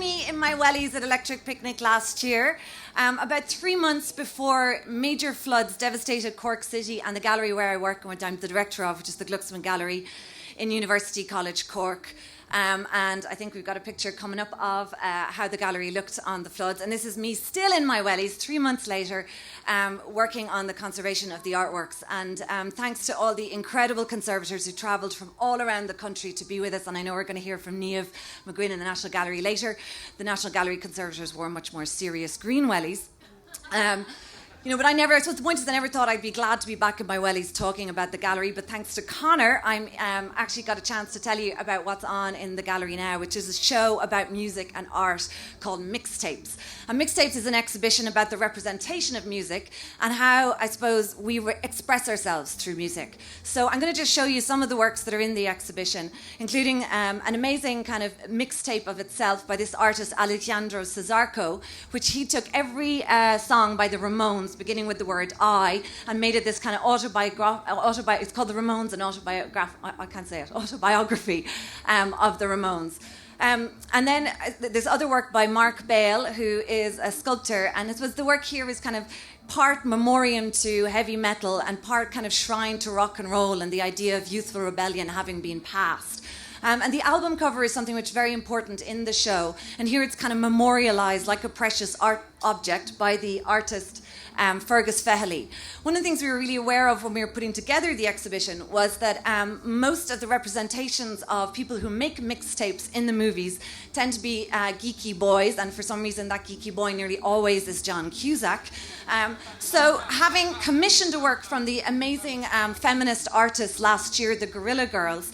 me in my wellies at Electric Picnic last year, about 3 months before major floods devastated Cork City and the gallery where I work and what I'm the director of, which is the Glucksman Gallery in University College Cork. And I think we've got a picture coming up of how the gallery looked on the floods. And this is me still in my wellies 3 months later, working on the conservation of the artworks. And thanks to all the incredible conservators who travelled from all around the country to be with us. And I know we're going to hear from Niamh McGuinn in the National Gallery later. The National Gallery conservators wore much more serious green wellies. But I suppose the point is I never thought I'd be glad to be back in my wellies talking about the gallery, but thanks to Connor, I'm actually got a chance to tell you about what's on in the gallery now, which is a show about music and art called MIXTAPES. And MIXTAPES is an exhibition about the representation of music and how, I suppose, we express ourselves through music. So I'm going to just show you some of the works that are in the exhibition, including an amazing kind of mixtape of itself by this artist, Alejandro Cesarco, which he took every song by the Ramones, beginning with the word I, and made it this kind of it's called the Ramones, an autobiography of the Ramones. And then this other work by Mark Bale, who is a sculptor, and it was the work here is kind of part memoriam to heavy metal and part kind of shrine to rock and roll and the idea of youthful rebellion having been passed. And the album cover is something which is very important in the show. And here it's kind of memorialized like a precious art object by the artist Fergus Feherty. One of the things we were really aware of when we were putting together the exhibition was that most of the representations of people who make mixtapes in the movies tend to be geeky boys, and for some reason that geeky boy nearly always is John Cusack. So having commissioned a work from the amazing feminist artists last year, the Guerrilla Girls,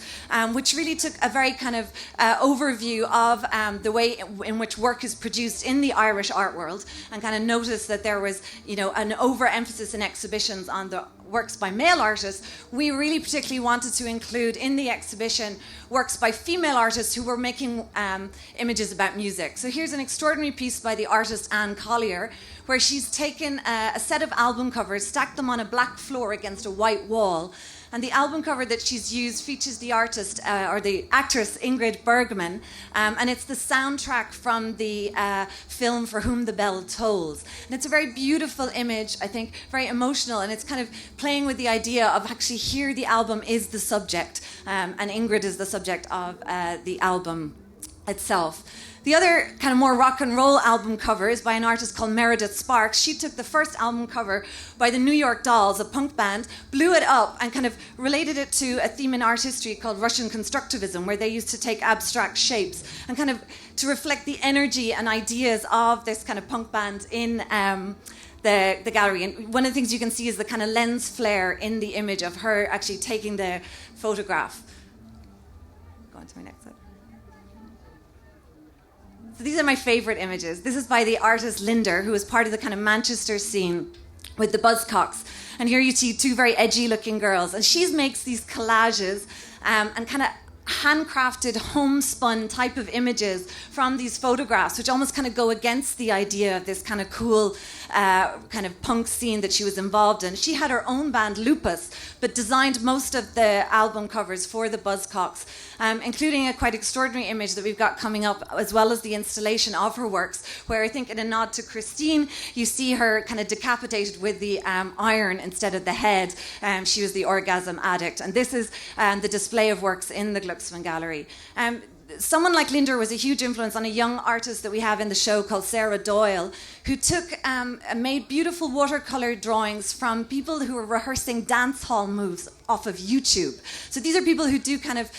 which really took a very kind of overview of the way in which work is produced in the Irish art world, and kind of noticed that there was, an overemphasis in exhibitions on the works by male artists, we really particularly wanted to include in the exhibition works by female artists who were making images about music. So here's an extraordinary piece by the artist Anne Collier, where she's taken a set of album covers, stacked them on a black floor against a white wall. And the album cover that she's used features the artist, or the actress Ingrid Bergman, and it's the soundtrack from the film For Whom the Bell Tolls. And it's a very beautiful image, I think, very emotional, and it's kind of playing with the idea of actually here the album is the subject, and Ingrid is the subject of the album itself. The other kind of more rock and roll album cover is by an artist called Meredith Sparks. She took the first album cover by the New York Dolls, a punk band, blew it up and kind of related it to a theme in art history called Russian constructivism, where they used to take abstract shapes and kind of to reflect the energy and ideas of this kind of punk band in the gallery. And one of the things you can see is the kind of lens flare in the image of her actually taking the photograph. Go on to my next slide. So these are my favourite images. This is by the artist Linder, who is part of the kind of Manchester scene with the Buzzcocks. And here you see two very edgy-looking girls. And she makes these collages and kind of handcrafted, homespun type of images from these photographs, which almost kind of go against the idea of this kind of cool kind of punk scene that she was involved in. She had her own band, Lupus, but designed most of the album covers for the Buzzcocks, including a quite extraordinary image that we've got coming up, as well as the installation of her works, where I think in a nod to Christine, you see her kind of decapitated with the iron instead of the head. She was the orgasm addict. And this is the display of works in the Glucksman Gallery. Someone like Linder was a huge influence on a young artist that we have in the show called Sarah Doyle, who made beautiful watercolor drawings from people who were rehearsing dance hall moves off of YouTube. So these are people who do kind of,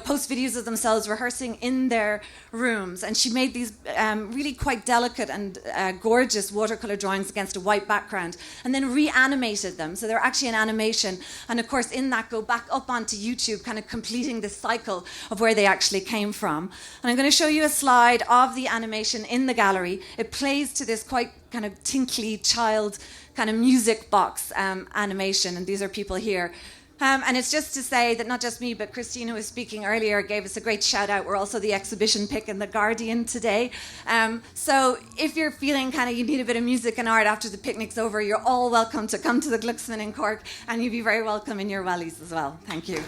post videos of themselves rehearsing in their rooms. And she made these really quite delicate and gorgeous watercolor drawings against a white background, and then reanimated them. So they're actually an animation. And of course, in that, go back up onto YouTube, kind of completing this cycle of where they actually came from. And I'm going to show you a slide of the animation in the gallery. It plays to this quite kind of tinkly child kind of music box animation. And these are people here. And it's just to say that not just me, but Christine, who was speaking earlier, gave us a great shout out. We're also the exhibition pick in The Guardian today. So if you're feeling kind of you need a bit of music and art after the picnic's over, you're all welcome to come to the Glucksman in Cork, and you'll be very welcome in your wellies as well. Thank you.